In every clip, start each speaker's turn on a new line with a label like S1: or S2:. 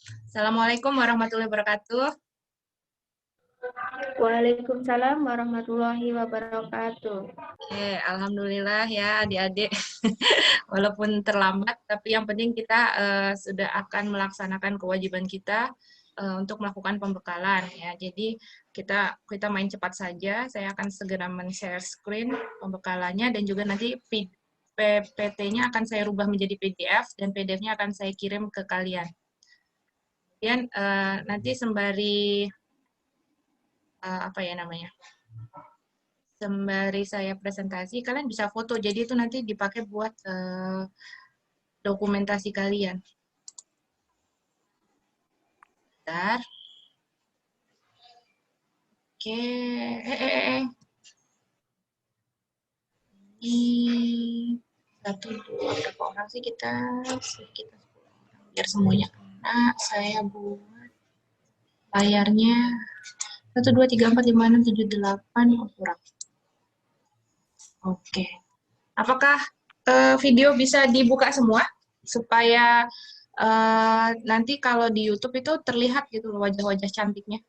S1: Assalamualaikum warahmatullahi wabarakatuh.
S2: Waalaikumsalam warahmatullahi wabarakatuh.
S1: Alhamdulillah ya adik-adik, walaupun terlambat, tapi yang penting kita sudah akan melaksanakan kewajiban kita untuk melakukan pembekalan ya. Jadi kita main cepat saja. Saya akan segera men-share screen pembekalannya dan juga nanti PPT-nya akan saya rubah menjadi PDF dan PDF-nya akan saya kirim ke kalian. Kemudian nanti sembari apa ya namanya? Sembari saya presentasi, kalian bisa foto. Jadi itu nanti dipakai buat dokumentasi kalian. Bentar. Oke. Ini satu dua berapa orang sih kita? Sekitar 10 orang. Biar semuanya kena. Saya buat layarnya 1 2 3 4 5 6 7 8 kurang. Oke. Apakah video bisa dibuka semua supaya nanti kalau di YouTube itu terlihat gitu wajah-wajah cantiknya.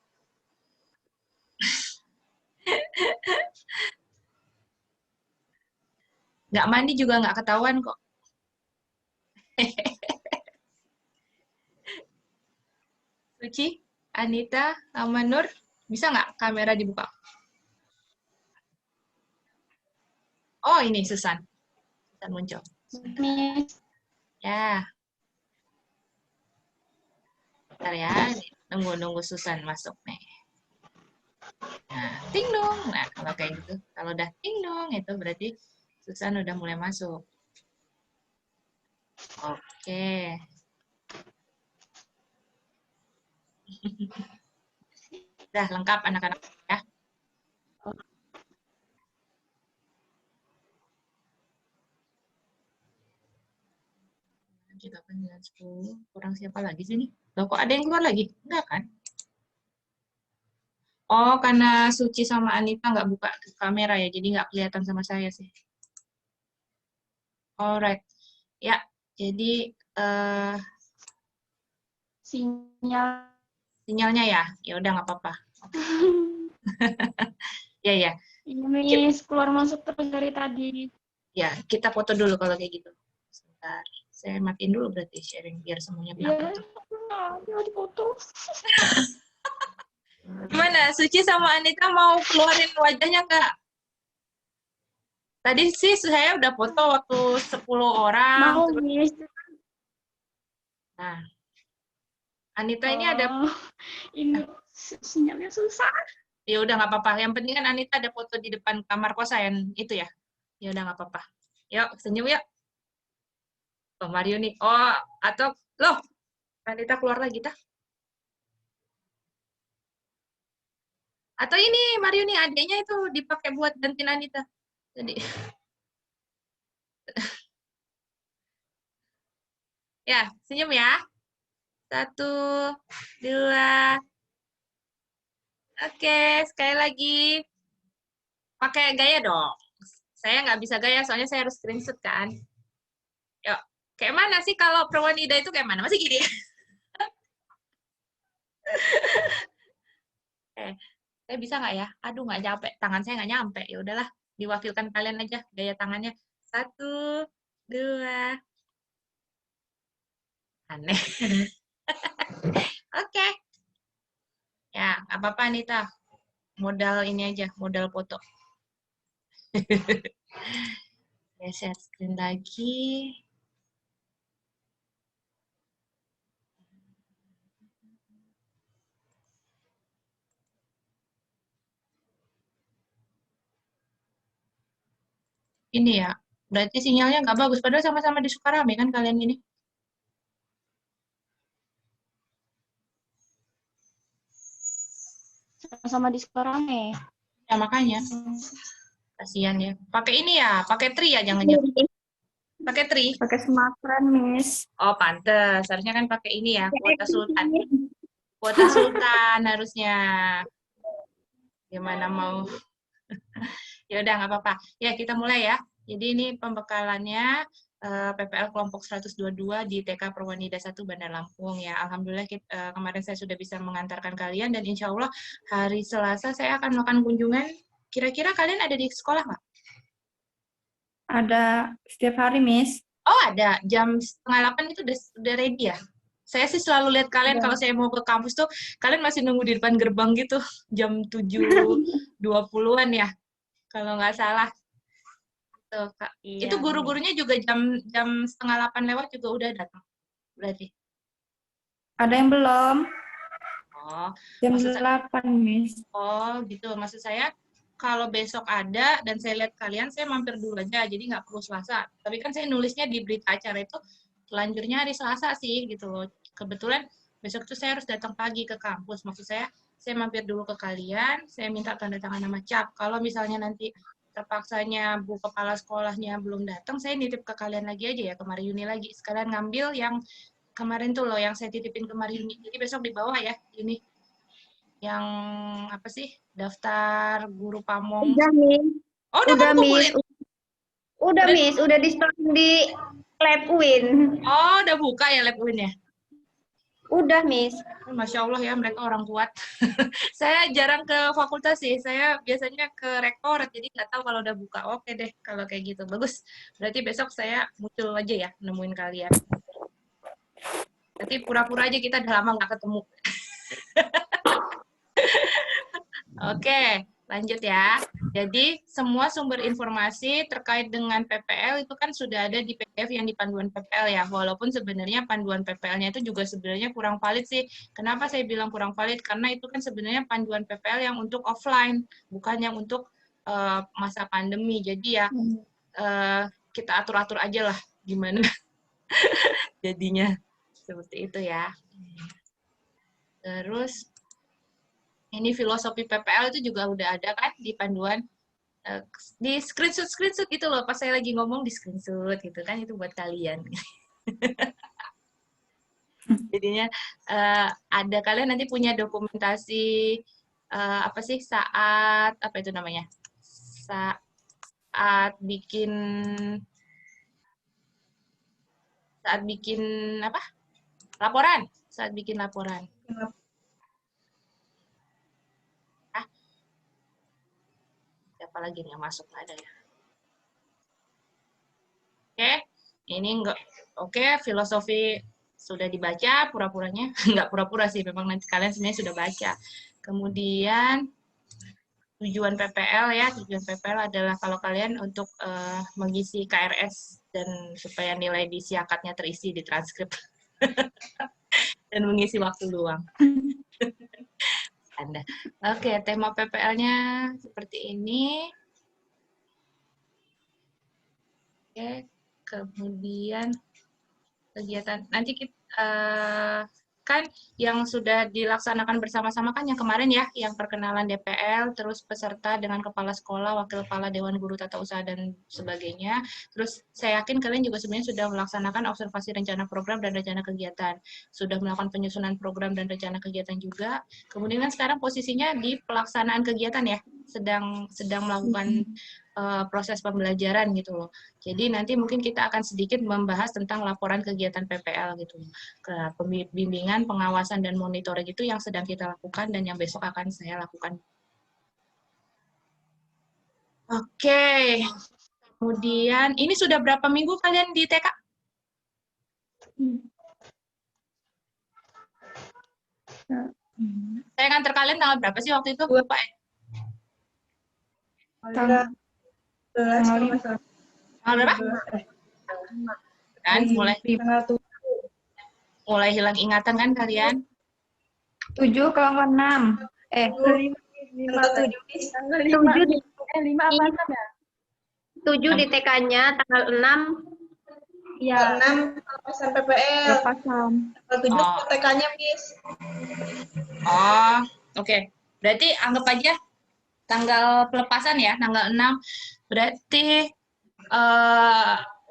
S1: Nggak mandi juga nggak ketahuan kok. Suci, Anita, sama Nur, bisa nggak kamera dibuka? Oh ini Susan. Susan muncul.
S2: Miss,
S1: Ya, bentar ya. Nunggu Susan masuk nih. Nah, ting dong. Nah, kalau kayak gitu, kalau udah ting dong, itu berarti Susan udah mulai masuk. Oke. Udah lengkap anak-anak ya. Jika 10 kurang siapa lagi sih nih? Loh, kok ada yang keluar lagi? Enggak kan? Oh, karena Suci sama Anita nggak buka kamera ya, jadi nggak kelihatan sama saya sih. Alright. Ya, jadi
S2: sinyal.
S1: sinyalnya ya, ya udah nggak apa-apa. Ya ya.
S2: Iya, Miss, keluar masuk terus dari tadi.
S1: Ya, kita foto dulu kalau kayak gitu. Sebentar. Saya matiin dulu berarti sharing biar semuanya kena
S2: Iya,
S1: foto.
S2: mau dipoto.
S1: Gimana? Suci sama Anita mau keluarin wajahnya nggak? Tadi sih saya udah foto waktu 10 orang.
S2: Mau,
S1: Terus,
S2: Miss.
S1: nah, Anita ini ada,
S2: Ini sinyalnya susah.
S1: ya udah nggak apa-apa. Yang penting kan Anita ada foto di depan kamar kosan itu ya. Ya udah nggak apa-apa. Yuk, senyum yuk. Oh, Mario nih. Oh, atau, loh, Anita keluar lagi, tah? Atau ini, Mario nih, adiknya itu dipakai buat gantiin Anita. Jadi, ya, senyum ya. 1, 2. Oke, sekali lagi. Pakai gaya dong. Saya nggak bisa gaya, soalnya saya harus screenshot kan. Yuk, kayak mana sih kalau Perwanida itu kayak mana? Masih gini? Saya bisa nggak ya? Aduh, nggak nyampe. Tangan saya nggak nyampe. Ya udahlah, diwakilkan kalian aja gaya tangannya. 1, 2. Aneh. Oke. Ya, nggak apa-apa Anita. Modal ini aja, modal foto. Ya, share screen lagi. Ini ya, berarti sinyalnya nggak bagus. Padahal sama-sama di Sukarame kan kalian ini.
S2: Sama-sama di Sekarame.
S1: Ya, makanya. Kasihan ya. Pakai ini ya, pakai tri ya, jangan-jangan. Pakai tri.
S2: Pakai smartphone, Miss.
S1: Oh, pantes. Harusnya kan pakai ini ya, kuota sultan. Kuota sultan harusnya. Gimana mau? Ya udah nggak apa-apa. Ya, kita mulai ya. Jadi ini pembekalannya. PPL kelompok 122 di TK Perwanida 1 Bandar Lampung ya. Alhamdulillah kemarin saya sudah bisa mengantarkan kalian dan insya Allah hari Selasa saya akan melakukan kunjungan. Kira-kira kalian ada di sekolah nggak?
S2: Ada setiap hari, Miss.
S1: Oh ada, jam 7:30 itu udah ready ya? Saya sih selalu lihat kalian kalau saya mau ke kampus tuh, kalian masih nunggu di depan gerbang gitu, jam 7.20-an ya, kalau nggak salah. Tuh, Kak.
S2: Iya,
S1: Itu guru-gurunya juga jam jam 7:30 lewat juga udah datang, berarti.
S2: ada yang belum.
S1: Oh,
S2: Jam
S1: maksud saya,
S2: 8, Miss.
S1: oh gitu. Maksud saya kalau besok ada dan saya lihat kalian, saya mampir dulu aja. Jadi nggak perlu Selasa. Tapi kan saya nulisnya di berita acara itu selanjutnya hari Selasa sih gitu loh. Kebetulan besok tuh saya harus datang pagi ke kampus. Maksud saya mampir dulu ke kalian. Saya minta tanda tangan nama cap. Kalau misalnya nanti terpaksanya Bu Kepala Sekolahnya belum datang, saya nitip ke kalian lagi aja ya, ke Mariuni lagi. Sekalian ngambil yang kemarin tuh loh, yang saya titipin ke Mariuni. Jadi besok di bawah ya, ini yang apa sih, daftar guru pamong.
S3: Udah, Miss.
S1: Oh, udah
S3: Udah,
S1: kamu
S3: Miss.
S1: kumpulin?
S3: Udah,
S1: Udah,
S3: Miss. Udah di-store di Lab Win.
S1: oh, udah buka ya lab UIN-nya?
S3: Udah, Miss.
S1: Masya Allah ya, mereka orang kuat. Saya jarang ke fakultas sih, saya biasanya ke rektorat, jadi nggak tahu kalau udah buka. Oke deh, kalau kayak gitu. Bagus. Berarti besok saya muncul aja ya, nemuin kalian. Nanti pura-pura aja kita udah lama nggak ketemu. Oke, lanjut ya. Jadi, semua sumber informasi terkait dengan PPL itu kan sudah ada di PDF yang di panduan PPL ya. Walaupun sebenarnya panduan PPL-nya itu juga sebenarnya kurang valid sih. Kenapa saya bilang kurang valid? Karena itu kan sebenarnya panduan PPL yang untuk offline, bukan yang untuk masa pandemi. Jadi ya, kita atur-atur aja lah gimana jadinya. Seperti itu ya. Terus, ini filosofi PPL itu juga udah ada kan di panduan, di screenshot gitu loh, pas saya lagi ngomong di screenshot gitu kan, itu buat kalian. Jadinya ada, kalian nanti punya dokumentasi apa sih, saat apa itu namanya, saat bikin apa, laporan, saat bikin laporan. Siapa lagi nih yang masuk? Ada ya? Oke, ini enggak. Oke, filosofi sudah dibaca, pura-puranya. Enggak pura-pura sih, memang nanti kalian sebenarnya sudah baca. Kemudian, tujuan PPL ya, tujuan PPL adalah kalau kalian untuk mengisi KRS dan supaya nilai di siakatnya terisi di transkrip. Dan mengisi waktu luang. Anda. Oke, tema PPL-nya seperti ini. Oke, kemudian kegiatan nanti kita kan yang sudah dilaksanakan bersama-sama kan yang kemarin ya, yang perkenalan DPL, terus peserta dengan kepala sekolah, wakil kepala Dewan Guru Tata Usaha dan sebagainya. Terus saya yakin kalian juga sebenarnya sudah melaksanakan observasi rencana program dan rencana kegiatan, sudah melakukan penyusunan program dan rencana kegiatan juga. Kemudian kan sekarang posisinya di pelaksanaan kegiatan ya, sedang melakukan proses pembelajaran gitu loh. Jadi nanti mungkin kita akan sedikit membahas tentang laporan kegiatan PPL gitu. Ke pembimbingan, pengawasan, dan monitoring itu yang sedang kita lakukan dan yang besok akan saya lakukan. Oke. Kemudian, ini sudah berapa minggu kalian di TK? Saya nganter kalian tanggal berapa sih waktu itu? Lupa ya?
S2: Tanggal
S1: Tanggal berapa? Kan mulai hilang ingatan kan kalian?
S2: 7 kalau nggak 6.
S3: 7 di TK-nya, tanggal 6.
S2: Iya.
S4: 6 pelepasan PPL.
S2: Lepasan.
S4: Tanggal 7 TK-nya, Miss.
S1: Oh, oke. Berarti anggap aja tanggal pelepasan ya, tanggal 6. Berarti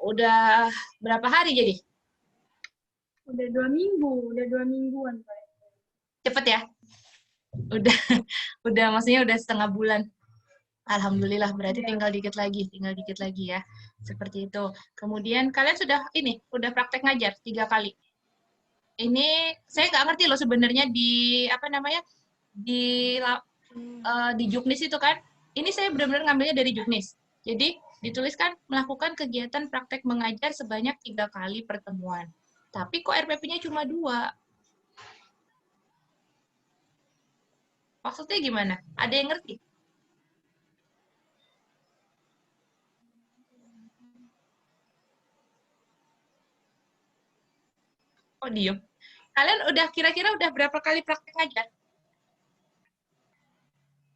S1: udah berapa hari jadi?
S2: Udah 2 minggu, udah 2 mingguan.
S1: Cepet ya? Udah maksudnya udah setengah bulan. Alhamdulillah, berarti tinggal dikit lagi ya. Seperti itu. Kemudian kalian udah praktek ngajar 3 kali. Ini saya nggak ngerti loh sebenarnya di apa namanya di di Juknis itu kan. Ini saya benar-benar ngambilnya dari Juknis. Jadi dituliskan melakukan kegiatan praktek mengajar sebanyak 3 kali pertemuan. Tapi kok RPP-nya cuma 2? Maksudnya gimana? Ada yang ngerti? Oh, diem. Kalian kira-kira udah berapa kali praktek ngajar?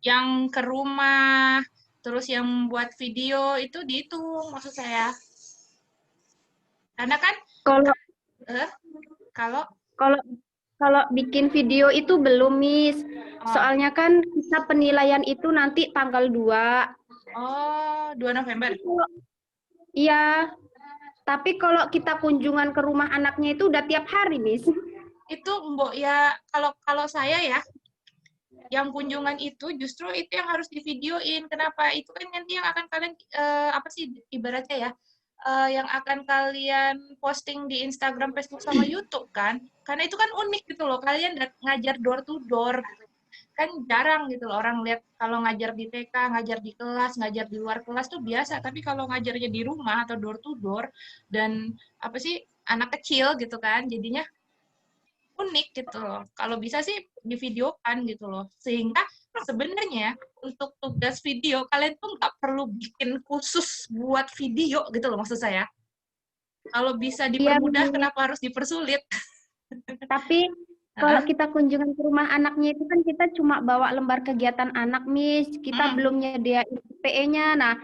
S1: Yang ke rumah, terus yang buat video itu dihitung maksud saya. Karena kan
S3: Kalau
S1: kalau
S3: kalau kalau bikin video itu belum, Miss.
S1: oh,
S3: Soalnya kan kita penilaian itu nanti tanggal 2.
S1: 2 November.
S3: Iya. Tapi kalau kita kunjungan ke rumah anaknya itu udah tiap hari, Miss.
S1: Itu Mbok ya kalau saya ya yang kunjungan itu justru itu yang harus divideoin. Kenapa? Itu kan nanti yang akan kalian apa sih ibaratnya ya yang akan kalian posting di Instagram, Facebook sama YouTube kan? Karena itu kan unik gitu loh. Kalian ngajar door to door gitu. Kan jarang gitu loh orang lihat kalau ngajar di TK, ngajar di kelas, ngajar di luar kelas tuh biasa. Tapi kalau ngajarnya di rumah atau door to door dan apa sih anak kecil gitu kan, jadinya unik gitu loh. Kalau bisa sih divideokan gitu loh. Sehingga sebenarnya untuk tugas video kalian tuh nggak perlu bikin khusus buat video gitu loh maksud saya. Kalau bisa dipermudah,
S3: Miss.
S1: kenapa harus dipersulit?
S3: Tapi kalau kita kunjungan ke rumah anaknya itu kan kita cuma bawa lembar kegiatan anak, Miss. Kita belum nyediain PE-nya. Nah,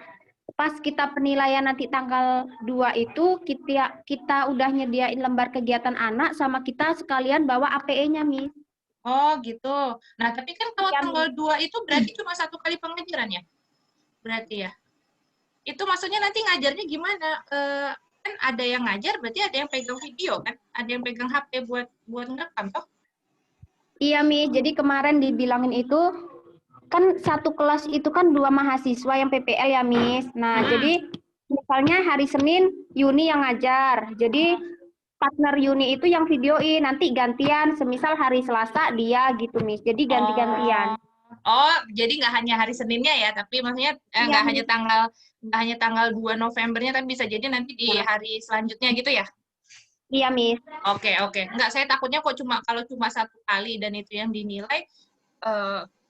S3: pas kita penilaian nanti tanggal 2 itu kita udah nyediain lembar kegiatan anak sama kita sekalian bawa APE-nya, Miss.
S1: Oh, gitu. Nah, tapi kan kalau
S3: Iya,
S1: tanggal 2 itu berarti cuma 1 kali pengajaran ya? Berarti ya. Itu maksudnya nanti ngajarnya gimana? Kan ada yang ngajar, berarti ada yang pegang video kan? Ada yang pegang HP buat ngerekam toh?
S3: Iya, Miss. Jadi kemarin dibilangin itu kan satu kelas itu kan 2 mahasiswa yang PPL ya, Miss. Nah, jadi misalnya hari Senin Yuni yang ngajar. Jadi partner Yuni itu yang videoin, nanti gantian, semisal hari Selasa dia gitu, Miss. Jadi ganti-gantian.
S1: Oh, jadi nggak hanya hari Seninnya ya, tapi maksudnya nggak hanya tanggal 2 Novembernya, tapi bisa jadi nanti di hari selanjutnya gitu ya?
S3: Iya, Miss.
S1: Oke. Nggak, saya takutnya kok kalau cuma 1 kali dan itu yang dinilai,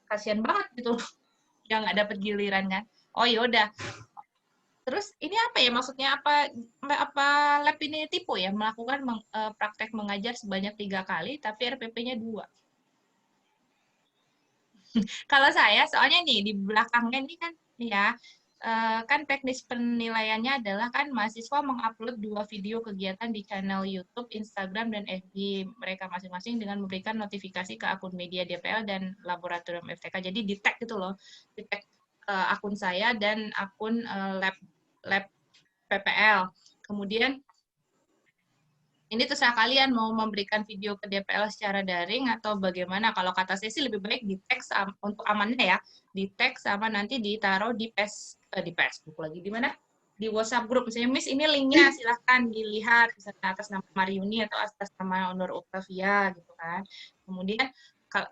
S1: kasihan banget gitu, yang nggak dapet giliran kan. Oh yaudah. Terus ini apa ya maksudnya apa lab ini tipu ya melakukan praktek mengajar sebanyak 3 kali tapi RPP-nya 2. Kalau saya soalnya nih di belakangnya ini kan ya kan teknis penilaiannya adalah kan mahasiswa mengupload 2 video kegiatan di channel YouTube, Instagram, dan FB mereka masing-masing dengan memberikan notifikasi ke akun media DPL dan laboratorium FTK. Jadi di tag gitu loh, di tag akun saya dan akun lab PPL. Kemudian ini terserah kalian mau memberikan video ke DPL secara daring atau bagaimana. Kalau kata saya sih lebih baik di tag untuk amannya ya, di tag sama nanti ditaruh di Facebook lagi di mana? Di WhatsApp grup. Misalnya Miss ini linknya silahkan dilihat misalnya atas nama Mariuni atau atas nama Nur Octavia gitu kan. Kemudian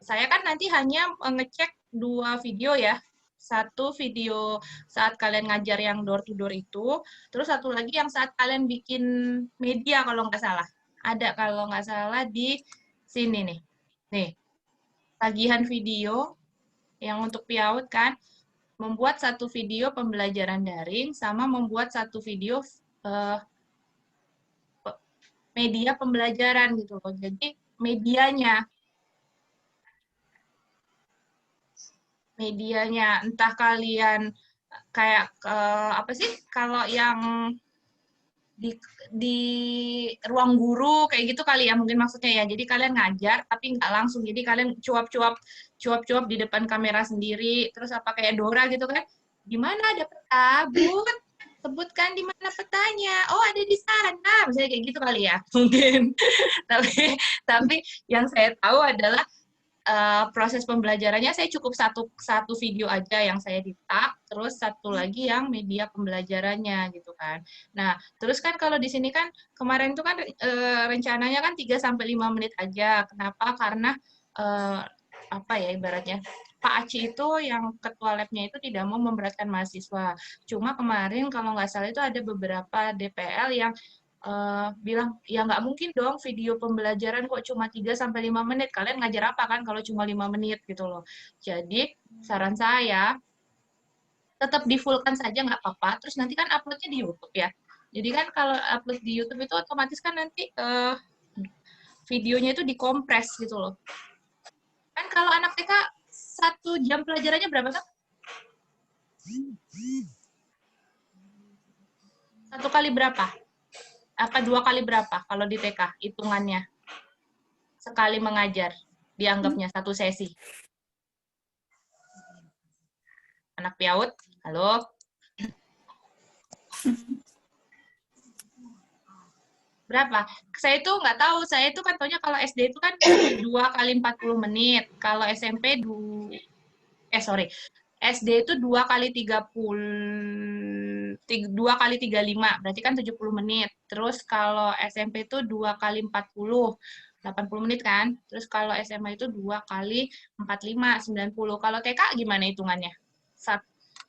S1: saya kan nanti hanya ngecek 2 video ya. 1 video saat kalian ngajar yang door to door itu, terus 1 lagi yang saat kalian bikin media kalau nggak salah. Ada kalau nggak salah di sini nih. Nih, tagihan video yang untuk PIAUD kan, membuat 1 video pembelajaran daring sama membuat 1 video media pembelajaran gitu loh. Jadi medianya entah kalian kayak apa sih kalau yang di ruang guru kayak gitu kali ya mungkin maksudnya ya. Jadi kalian ngajar tapi nggak langsung. Jadi kalian cuap-cuap di depan kamera sendiri. Terus apa kayak Dora gitu kan? Di mana ada peta? Sebutkan di mana petanya. Oh, ada di sana. Misalnya kayak gitu kali ya. Mungkin. Tapi yang saya tahu adalah proses pembelajarannya saya cukup satu video aja yang saya di-tag, terus satu lagi yang media pembelajarannya gitu kan. Nah, terus kan kalau di sini kan kemarin itu kan rencananya kan 3 sampai 5 menit aja. Kenapa? Karena apa ya ibaratnya Pak Aci itu yang ketua labnya itu tidak mau memberatkan mahasiswa. Cuma kemarin kalau nggak salah itu ada beberapa DPL yang bilang, ya nggak mungkin dong video pembelajaran kok cuma 3 sampai 5 menit. Kalian ngajar apa kan kalau cuma 5 menit gitu loh. Jadi saran saya tetap di-full-kan saja nggak apa-apa. Terus nanti kan uploadnya di YouTube ya. Jadi kan kalau upload di YouTube itu otomatis kan nanti videonya itu dikompres gitu loh. Kan kalau anak TK 1 jam pelajarannya berapa kan? 1 kali berapa? Apa 2 kali berapa kalau di TK hitungannya? Sekali mengajar dianggapnya 1 sesi. Anak PIAUD, halo? Berapa? Saya itu nggak tahu, saya itu kan taunya kalau SD itu kan 2 kali 40 menit, kalau SMP SD itu 2 kali 30, 2 kali 35, berarti kan 70 menit. Terus kalau SMP itu 2 kali 40, 80 menit kan. Terus kalau SMA itu 2 kali 45, 90. Kalau TK gimana hitungannya?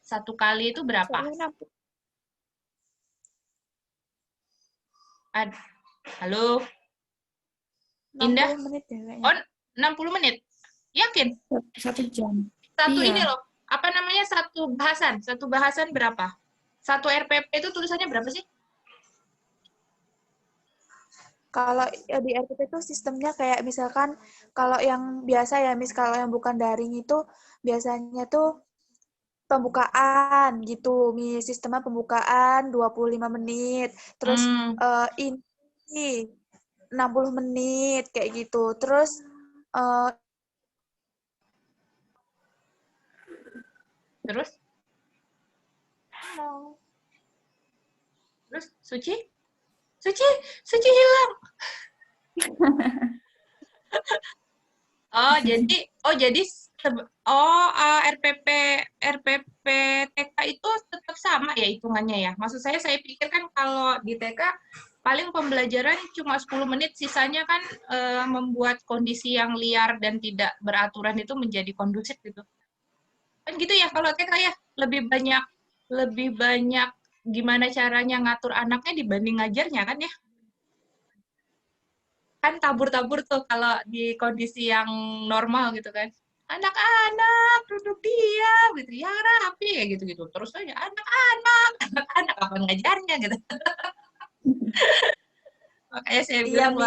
S1: Satu kali itu berapa? Halo? Indah?
S5: 60 menit ya kayaknya.
S1: Oh, 60 menit? Yakin?
S5: 1 jam.
S1: Satu
S5: Iya.
S1: ini loh, apa namanya, satu bahasan berapa? Satu RPP itu tulisannya berapa sih?
S5: Kalau di RPP itu sistemnya kayak misalkan kalau yang biasa ya Miss, kalau yang bukan daring itu biasanya tuh pembukaan gitu, Miss. Sistemnya pembukaan 25 menit. Terus ini 60 menit kayak gitu. Terus
S1: Terus Suci? Suci hilang. RPP TK itu tetap sama ya hitungannya ya. Maksud saya pikir kan kalau di TK paling pembelajaran cuma 10 menit, sisanya kan membuat kondisi yang liar dan tidak beraturan itu menjadi kondusif gitu. Kan gitu ya kalau TK ya, lebih banyak gimana caranya ngatur anaknya dibanding ngajarnya kan ya. Kan tabur-tabur tuh kalau di kondisi yang normal gitu kan. Anak-anak duduk diam gitu, ya rapi kayak gitu-gitu. Terus aja anak-anak apa ngajarnya gitu. Makanya saya bilang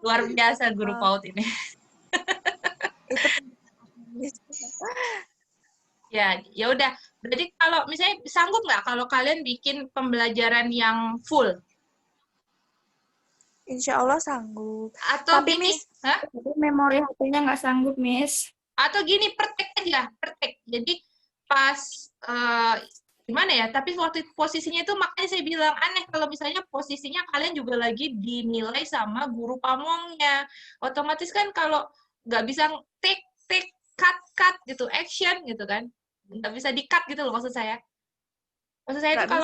S1: luar biasa guru PAUD ini. Ya udah. Berarti kalau misalnya sanggup nggak kalau kalian bikin pembelajaran yang full?
S5: Insya Allah sanggup.
S1: Atau
S5: tapi
S1: gini,
S5: Miss, memori HP-nya nggak sanggup, Miss.
S1: Atau gini, praktek aja, praktek. Jadi pas gimana ya? Tapi waktu posisinya itu makanya saya bilang aneh kalau misalnya posisinya kalian juga lagi dinilai sama guru pamongnya. Otomatis kan kalau nggak bisa take, cut gitu, action gitu kan, nggak bisa di-cut gitu loh maksud saya. Maksud saya itu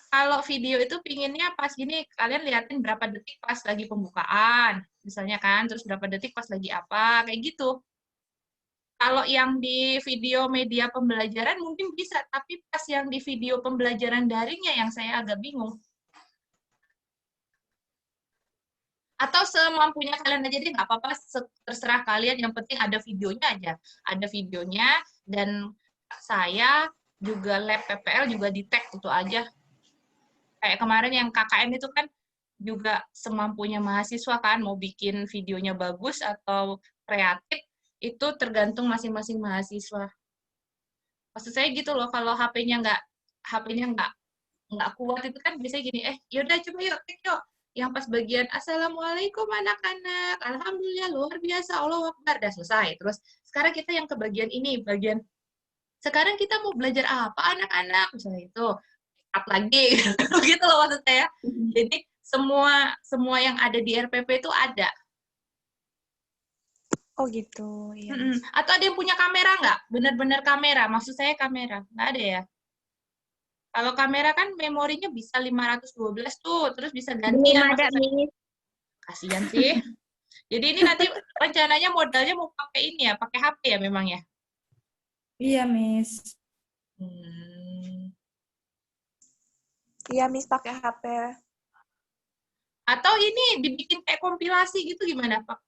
S1: kalau video itu pinginnya pas gini, kalian liatin berapa detik pas lagi pembukaan, misalnya kan, terus berapa detik pas lagi apa, kayak gitu. Kalau yang di video media pembelajaran mungkin bisa, tapi pas yang di video pembelajaran daringnya yang saya agak bingung. Atau semampunya kalian aja deh, nggak apa-apa, terserah kalian, yang penting ada videonya aja. Ada videonya, dan saya juga lab PPL juga di-tag itu aja. Kayak kemarin yang KKN itu kan juga semampunya mahasiswa kan, mau bikin videonya bagus atau kreatif, itu tergantung masing-masing mahasiswa. Maksud saya gitu loh, kalau HP-nya nggak kuat itu kan biasanya gini, yaudah coba yuk, tek yuk. Yang pas bagian Assalamualaikum anak-anak, Alhamdulillah luar biasa, Allah Akbar, udah selesai. Terus sekarang kita yang ke bagian ini, sekarang kita mau belajar apa anak-anak, misalnya itu, up lagi, gitu loh maksud saya. Jadi semua yang ada di RPP itu ada.
S5: Oh gitu, iya.
S1: Atau ada yang punya kamera nggak? Benar-benar kamera, maksud saya kamera. Nggak ada ya? Kalau kamera kan memorinya bisa 512 tuh, terus bisa
S3: Belum
S1: gantian.
S3: ada,
S1: Maksud saya,
S3: Miss.
S1: kasihan sih. Jadi ini nanti rencananya modalnya mau pakai ini ya, pakai HP ya memang ya?
S6: Iya, Miss.
S1: Hmm.
S5: Iya, Miss pakai HP.
S1: Atau ini dibikin kayak kompilasi gitu gimana, Pak?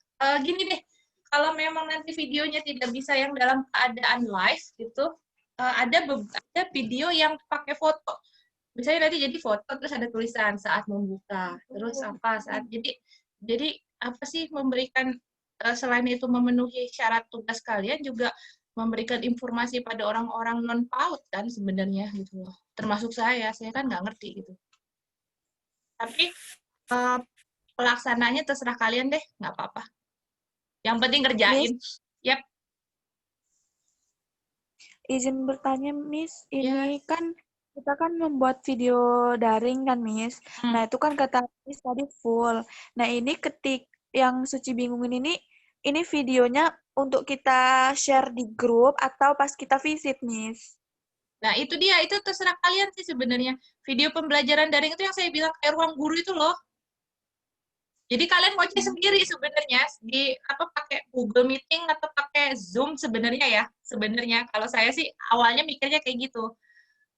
S1: Gini deh, kalau memang nanti videonya tidak bisa yang dalam keadaan live gitu, ada video yang pakai foto. Misalnya nanti jadi foto terus ada tulisan saat membuka, terus apa saat jadi apa sih memberikan selain itu memenuhi syarat tugas kalian juga memberikan informasi pada orang-orang non PAUD kan sebenarnya gitu loh. Termasuk saya kan nggak ngerti gitu. Tapi pelaksananya terserah kalian deh, nggak apa-apa. Yang penting ngerjain. Yap.
S5: Izin bertanya, Miss, ini
S1: Yes.
S5: kan kita kan membuat video daring kan, Miss. Nah, itu kan kata Miss tadi full. Nah, ini yang Suci bingungin ini videonya untuk kita share di grup atau pas kita visit, Miss?
S1: Nah, itu dia, itu terserah kalian sih sebenarnya. Video pembelajaran daring itu yang saya bilang kayak ruang guru itu loh. Jadi kalian mau cek sendiri sebenarnya di pakai Google Meeting atau pakai Zoom sebenarnya ya. Sebenarnya kalau saya sih awalnya mikirnya kayak gitu.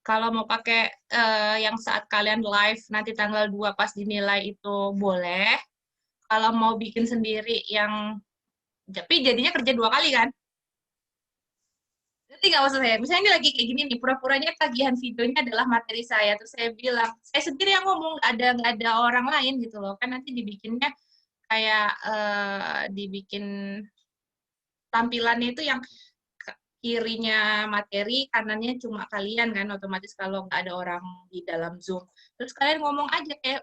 S1: Kalau mau pakai yang saat kalian live nanti tanggal 2 pas dinilai itu boleh. Kalau mau bikin sendiri yang tapi jadinya kerja 2 kali kan? Nanti nggak maksud saya. Misalnya ini lagi kayak gini nih, pura-puranya tagihan videonya adalah materi saya. Terus saya bilang, saya sendiri yang ngomong, nggak ada orang lain gitu loh. Kan nanti dibikinnya kayak dibikin tampilannya itu yang kirinya materi, kanannya cuma kalian kan, otomatis kalau nggak ada orang di dalam Zoom. Terus kalian ngomong aja kayak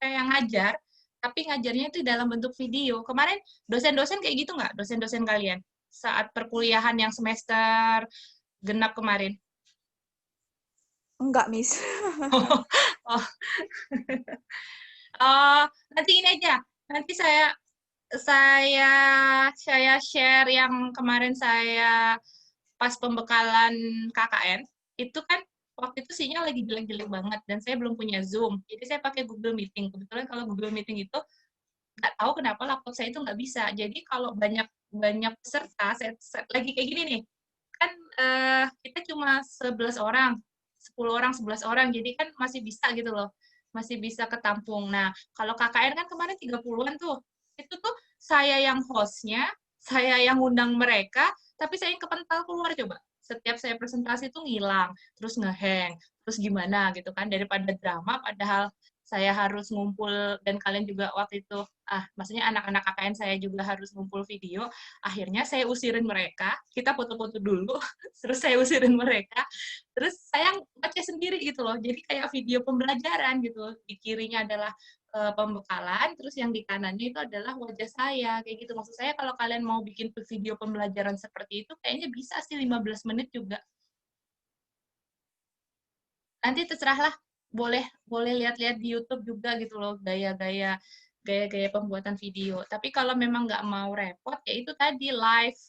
S1: yang ngajar, tapi ngajarnya itu dalam bentuk video. Kemarin dosen-dosen kayak gitu nggak? Dosen-dosen kalian? Saat perkuliahan yang semester genap kemarin?
S5: Enggak, Miss.
S1: Oh. Nanti ini aja. Nanti saya share yang kemarin saya pas pembekalan KKN, itu kan waktu itu sinyal lagi jelek-jelek banget, dan saya belum punya Zoom. Jadi saya pakai Google Meeting. Kebetulan kalau Google Meeting itu, nggak tahu kenapa laptop saya itu nggak bisa. Jadi kalau banyak peserta, saya lagi kayak gini nih, kan kita cuma 11 orang, 10 orang, 11 orang, jadi kan masih bisa gitu loh. Masih bisa ketampung. Nah, kalau KKN kan kemarin 30-an tuh. Itu tuh saya yang hostnya, saya yang ngundang mereka, tapi saya yang kepental keluar coba. Setiap saya presentasi itu ngilang, terus ngehang, terus gimana gitu kan. Daripada drama, padahal saya harus ngumpul, dan kalian juga waktu itu, maksudnya anak-anak KKN saya juga harus ngumpul video, akhirnya saya usirin mereka, kita foto-foto dulu, terus saya usirin mereka, terus saya baca sendiri gitu loh, jadi kayak video pembelajaran gitu, di kirinya adalah pembekalan, terus yang di kanannya itu adalah wajah saya, kayak gitu. Maksud saya kalau kalian mau bikin video pembelajaran seperti itu, kayaknya bisa sih 15 menit juga. Nanti terserahlah, boleh lihat-lihat di YouTube juga gitu loh, gaya-gaya pembuatan video. Tapi kalau memang nggak mau repot, ya itu tadi live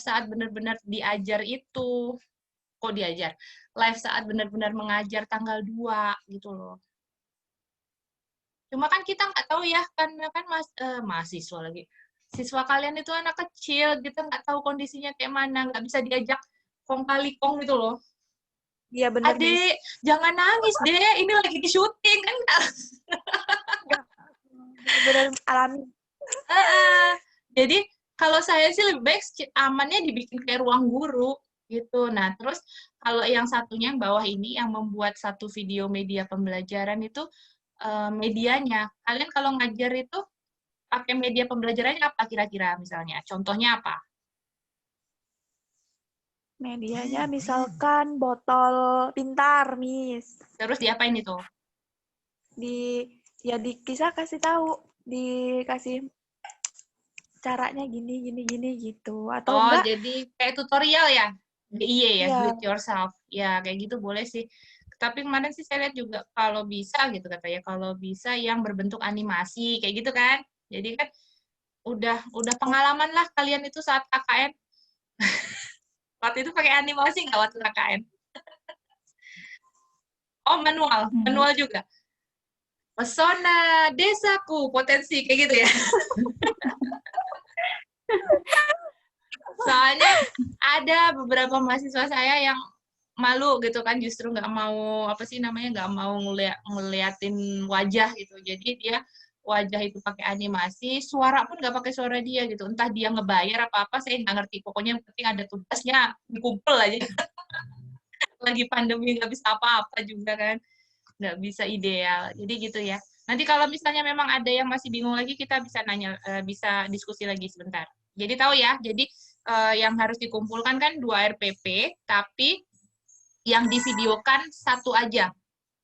S1: saat benar-benar diajar itu. Kok diajar? Live saat benar-benar mengajar tanggal 2 gitu loh. Cuma kan kita nggak tahu ya, karena kan mahasiswa lagi. Siswa kalian itu anak kecil, kita nggak tahu kondisinya kayak mana, nggak bisa diajak kong kali kong gitu loh.
S5: Iya benar, Miss.
S1: Adik, jangan nangis, Dek. Ini lagi di syuting kan?
S5: Benar alami.
S1: Jadi kalau saya sih lebih baik amannya dibikin kayak ruang guru gitu. Nah, terus kalau yang satunya yang bawah ini yang membuat satu video media pembelajaran itu medianya. Kalian kalau ngajar itu pakai media pembelajarannya apa kira-kira misalnya? Contohnya apa?
S5: Medianya misalkan botol pintar, Miss.
S1: Terus diapain itu?
S5: Kisah kasih tahu, dikasih caranya gini gitu, atau enggak?
S1: Jadi kayak tutorial ya? DIY ya,
S5: Iya.
S1: do it yourself. Ya, kayak gitu boleh sih. Tapi kemarin sih saya lihat juga kalau bisa gitu katanya, kalau bisa yang berbentuk animasi kayak gitu kan. Jadi kan udah pengalaman lah kalian itu saat KKN. Waktu itu pakai animasi nggak waktu KKN? Oh, manual juga. Pesona desaku, potensi, kayak gitu ya. Soalnya ada beberapa mahasiswa saya yang malu gitu kan, justru nggak mau, apa sih namanya, nggak mau ngeliatin wajah gitu. Jadi dia wajah itu pakai animasi, suara pun nggak pakai suara dia gitu. Entah dia ngebayar apa-apa, saya nggak ngerti. Pokoknya yang penting ada tugasnya, dikumpul aja. Lagi pandemi nggak bisa apa-apa juga kan. Nggak bisa ideal. Jadi gitu ya. Nanti kalau misalnya memang ada yang masih bingung lagi, kita bisa nanya, bisa diskusi lagi sebentar. Jadi tahu ya, jadi yang harus dikumpulkan kan 2 RPP, tapi yang divideokan satu aja.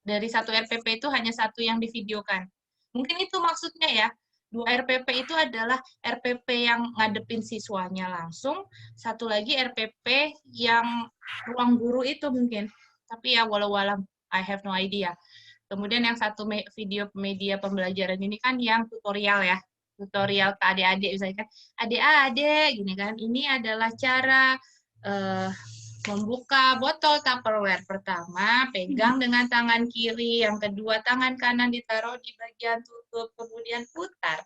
S1: Dari 1 RPP itu hanya 1 yang divideokan. Mungkin itu maksudnya ya. 2 RPP itu adalah RPP yang ngadepin siswanya langsung, 1 lagi RPP yang ruang guru itu mungkin. Tapi ya walau alam, I have no idea. Kemudian yang 1 video media pembelajaran ini kan yang tutorial ya. Tutorial ke adik-adik, misalnya kan, adik-adik, gini kan, ini adalah cara membuka botol Tupperware. Pertama, pegang dengan tangan kiri, yang kedua tangan kanan ditaruh di bagian tutup, kemudian putar.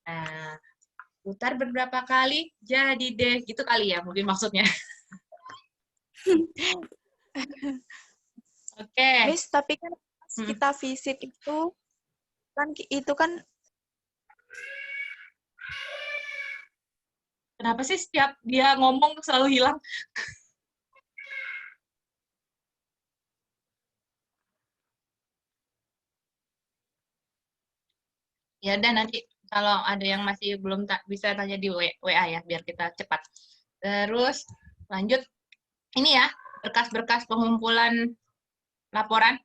S1: Nah, putar beberapa kali, jadi deh, gitu kali ya mungkin maksudnya. Oke.
S5: Miss, tapi kan pas kita visit itu kan
S1: Kenapa sih setiap dia ngomong selalu hilang? Ya udah, nanti kalau ada yang masih belum bisa tanya di WA ya, biar kita cepat. Terus lanjut, ini ya, berkas-berkas pengumpulan laporan,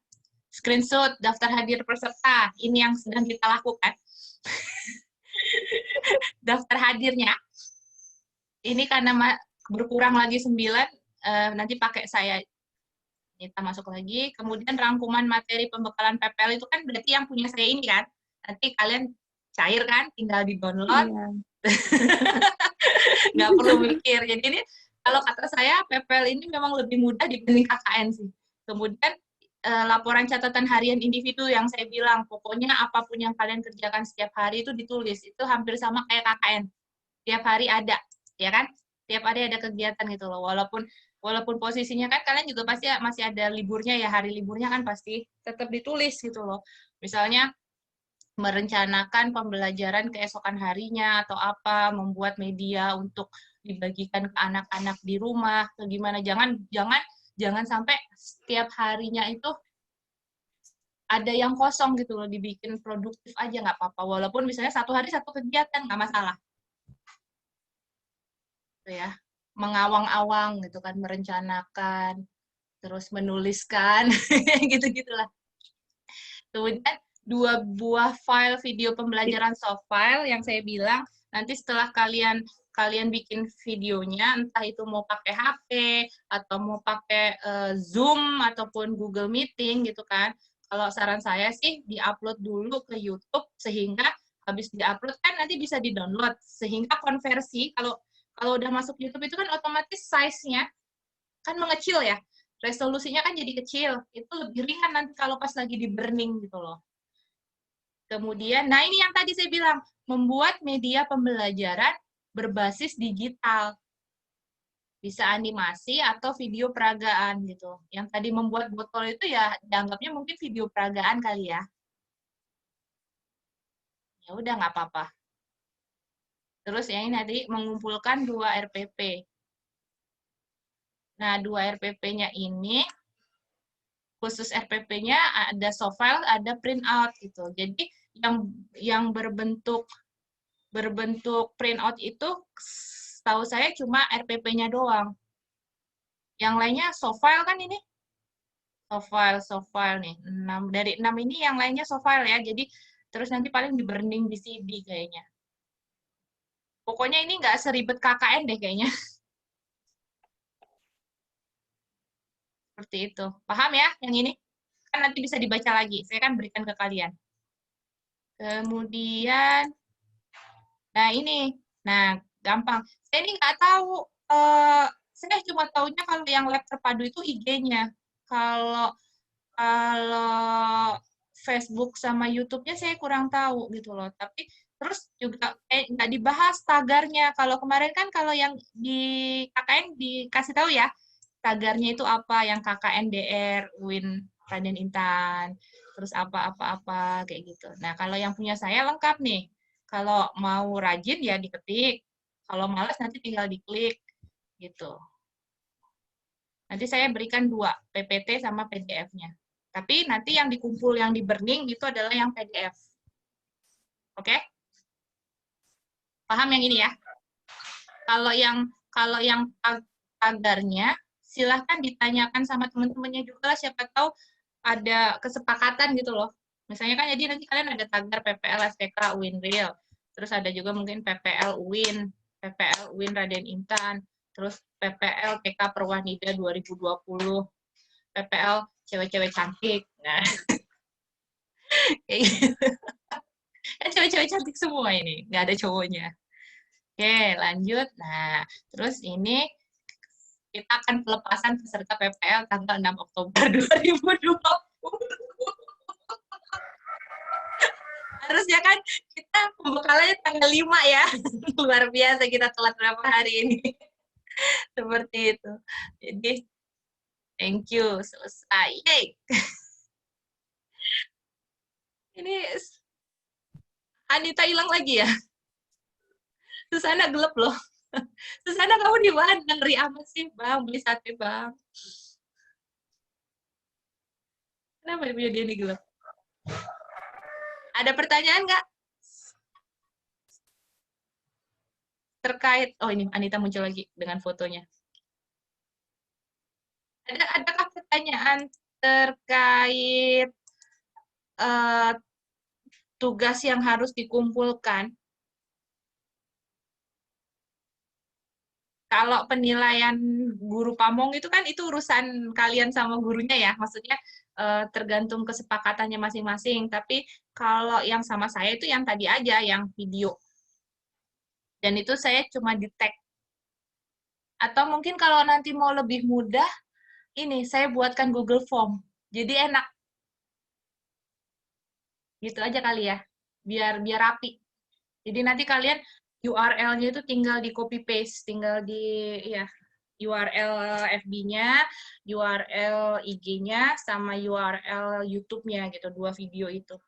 S1: screenshot daftar hadir peserta, ini yang sedang kita lakukan. Daftar hadirnya, ini karena berkurang lagi 9, nanti pakai saya. Kita masuk lagi, kemudian rangkuman materi pembekalan PPL itu kan berarti yang punya saya ini kan, nanti kalian cair kan, tinggal di-download, nggak perlu mikir. Jadi ini kalau kata saya, PPL ini memang lebih mudah dibanding KKN sih. Kemudian laporan catatan harian individu yang saya bilang, pokoknya apapun yang kalian kerjakan setiap hari itu ditulis, itu hampir sama kayak KKN. Tiap hari ada, ya kan? Tiap hari ada kegiatan gitu loh, walaupun posisinya kan kalian juga pasti masih ada liburnya ya, hari liburnya kan pasti tetap ditulis gitu loh. Misalnya merencanakan pembelajaran keesokan harinya atau apa, membuat media untuk dibagikan ke anak-anak di rumah, atau gimana. Jangan sampai setiap harinya itu ada yang kosong gitu loh, dibikin produktif aja nggak apa-apa. Walaupun misalnya 1 hari 1 kegiatan nggak masalah. Gitu ya. Mengawang-awang gitu kan, merencanakan, terus menuliskan, gitu-gitulah. Kemudian 2 buah file video pembelajaran soft file yang saya bilang, nanti setelah kalian bikin videonya, entah itu mau pakai HP, atau mau pakai Zoom, ataupun Google Meeting gitu kan, kalau saran saya sih di-upload dulu ke YouTube, sehingga habis di-upload kan nanti bisa di-download, sehingga konversi, kalau udah masuk YouTube itu kan otomatis size-nya kan mengecil ya, resolusinya kan jadi kecil, itu lebih ringan nanti kalau pas lagi di burning gitu loh. Kemudian, nah ini yang tadi saya bilang, membuat media pembelajaran berbasis digital. Bisa animasi atau video peragaan gitu. Yang tadi membuat botol itu ya dianggapnya mungkin video peragaan kali ya. Ya udah nggak apa-apa. Terus yang ini tadi mengumpulkan 2 RPP. Nah, 2 RPP-nya ini, khusus RPP-nya ada soft file, ada print out gitu. Jadi yang berbentuk print out itu tahu saya cuma RPP-nya doang. Yang lainnya soft file kan ini? Soft file nih. 6, dari 6 ini yang lainnya soft file ya. Jadi terus nanti paling di burning di CD kayaknya. Pokoknya ini nggak seribet KKN deh kayaknya. Seperti itu. Paham ya yang ini? Kan nanti bisa dibaca lagi. Saya kan berikan ke kalian. Kemudian Nah, ini. Nah, gampang. Saya ini nggak tahu. Saya cuma tahunya kalau yang lab terpadu itu IG-nya. Kalau kalau Facebook sama YouTube-nya saya kurang tahu gitu loh. Tapi terus juga nggak dibahas tagarnya. Kalau kemarin kan kalau yang di KKN dikasih tahu ya, tagarnya itu apa, yang KKNDR, UIN Raden Intan, terus apa-apa-apa kayak gitu. Nah, kalau yang punya saya lengkap nih. Kalau mau rajin ya diketik. Kalau malas nanti tinggal diklik gitu. Nanti saya berikan 2, PPT sama PDF-nya. Tapi nanti yang dikumpul, yang di burning itu adalah yang PDF. Oke? Paham yang ini ya? Kalau yang tagarnya, silahkan ditanyakan sama teman-temannya juga lah, siapa tahu ada kesepakatan gitu loh. Misalnya kan jadi nanti kalian ada tagar PPL STK UIN Real, terus ada juga mungkin PPL UIN Raden Intan, terus PPL TK Perwanida 2020, PPL cewek-cewek cantik. Nah, kayak gitu. Kan cewek-cewek cantik semua ini, nggak ada cowoknya. Oke, lanjut. Nah, terus ini kita akan pelepasan peserta PPL tanggal 6 Oktober 2020. Harusnya kan kita pembekalannya tanggal 5 ya. Luar biasa kita telat berapa hari ini. Seperti itu. Jadi, thank you. Selesai. Yay. Ini Anita hilang lagi ya? Susana gelap loh. Susana kamu di mana? Ngeri amat sih, Bang. Beli sate, Bang. Kenapa dia ini gelap? Ada pertanyaan nggak? Terkait, oh ini Anita muncul lagi dengan fotonya. Adakah pertanyaan terkait tugas yang harus dikumpulkan? Kalau penilaian guru pamong itu kan itu urusan kalian sama gurunya ya, maksudnya tergantung kesepakatannya masing-masing. Tapi kalau yang sama saya itu yang tadi aja, yang video. Dan itu saya cuma di tag. Atau mungkin kalau nanti mau lebih mudah, ini saya buatkan Google Form. Jadi enak. Gitu aja kali ya, biar rapi. Jadi nanti kalian URL-nya itu tinggal di copy paste, tinggal di ya URL FB-nya, URL IG-nya, sama URL YouTube-nya gitu, 2 video itu.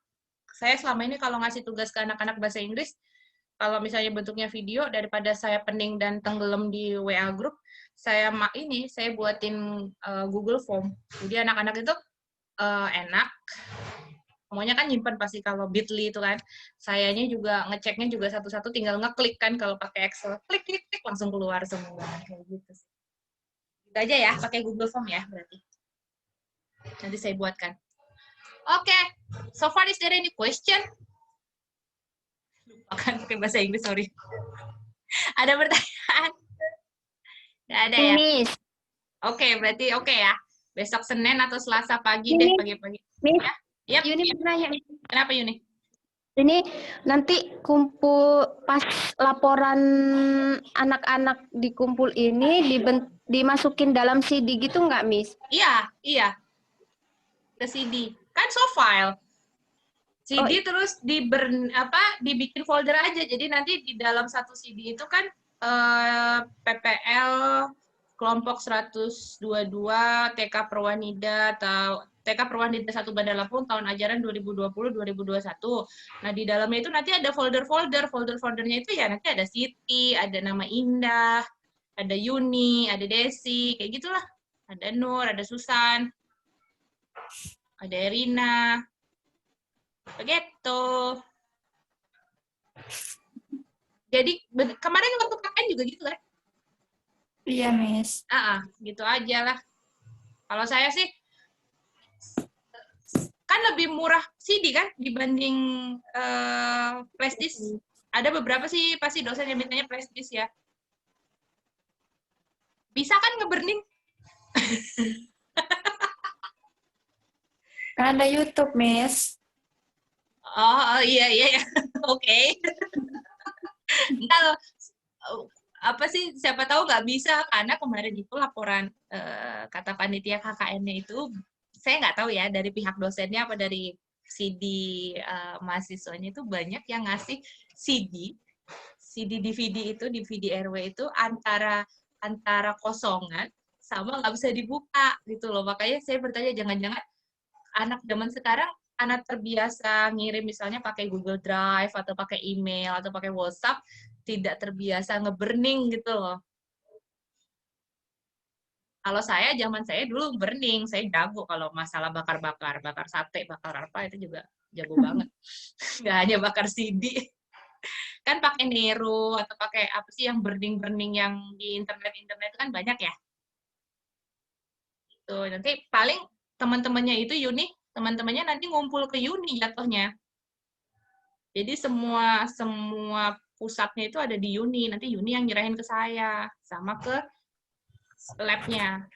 S1: Saya selama ini kalau ngasih tugas ke anak-anak bahasa Inggris, kalau misalnya bentuknya video, daripada saya pening dan tenggelam di WA group, saya buatin Google Form. Jadi anak-anak itu enak. Semuanya kan nyimpen pasti kalau Bitly itu kan. Sayanya juga ngeceknya juga satu-satu, tinggal ngeklik kan kalau pakai Excel. Klik, klik, klik, langsung keluar semua. Kayak gitu sih. Itu aja ya, pakai Google Form ya berarti. Nanti saya buatkan. Oke, so far is there any question? Lupa kan pakai bahasa Inggris, sorry. Ada pertanyaan? Nggak ada ya?
S3: Miss.
S1: Oke, berarti oke ya. Besok Senin atau Selasa pagi deh, pagi-pagi.
S3: Miss.
S1: Ya? Yep.
S3: Yuni bertanya.
S1: Kenapa Yuni?
S3: Ini nanti kumpul pas laporan anak-anak dikumpul ini dimasukin dalam CD gitu nggak, Miss?
S1: Iya. Ke CD. Kan so file. CD terus dibikin folder aja. Jadi nanti di dalam satu CD itu kan PPL kelompok 122 TK Perwanida atau TK Perwanida 1 Bandar Lampung tahun ajaran 2020-2021. Nah, di dalamnya itu nanti ada folder-foldernya itu ya nanti ada Siti, ada nama Indah, ada Yuni, ada Desi, kayak gitulah. Ada Nur, ada Susan, ada Erina. Begitu. Jadi kemarin waktu KKN juga gitu kan?
S6: Iya, Miss.
S1: Gitu aja lah. Kalau saya sih kan lebih murah CD kan dibanding flash disk. Ada beberapa sih pasti dosen yang mintanya flash disk ya. Bisa kan nge-burning?
S6: Kan ada YouTube, Miss.
S1: Oh iya. Oke. Enggak loh. Apa sih, siapa tahu nggak bisa, karena kemarin itu laporan kata panitia KKN-nya itu, saya nggak tahu ya dari pihak dosennya apa dari CD mahasiswanya itu banyak yang ngasih CD DVD itu, DVD RW itu antara kosongan sama nggak bisa dibuka gitu loh. Makanya saya bertanya, jangan-jangan anak zaman sekarang anak terbiasa ngirim misalnya pakai Google Drive atau pakai email atau pakai WhatsApp, tidak terbiasa nge-burning gitu loh. Kalau saya, zaman saya dulu burning, saya jago kalau masalah bakar-bakar, bakar sate, bakar apa, itu juga jago banget. Nggak hanya bakar CD. Kan pakai Nero, atau pakai apa sih yang burning-burning yang di internet-internet itu kan banyak ya. Tuh, nanti paling teman-temannya itu teman-temannya nanti ngumpul ke Uni jatuhnya. Jadi semua pusatnya itu ada di Uni, nanti Uni yang nyerahin ke saya, sama ke lab-nya.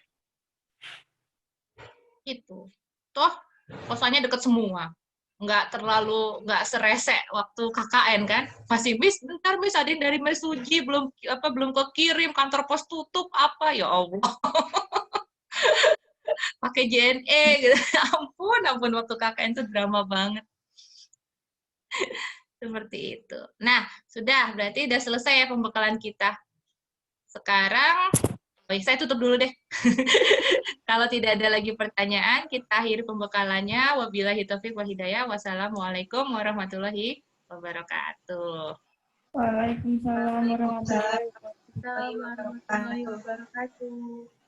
S1: Gitu. Toh, kosannya deket semua. Nggak serese waktu KKN kan. Masih, Miss, bentar Miss, ada yang dari Mesuji, belum kekirim, kantor pos tutup, apa, ya Allah. Pakai JNE, gitu. Ampun, waktu KKN itu drama banget. Seperti itu. Nah, berarti udah selesai ya pembekalan kita. Sekarang, saya tutup dulu deh. Kalau tidak ada lagi pertanyaan, kita akhiri pembekalannya. Wabillahi taufiq wal hidayah. Wassalamualaikum warahmatullahi wabarakatuh.
S6: Waalaikumsalam warahmatullahi
S4: Waalaikumsalam warahmatullahi wabarakatuh.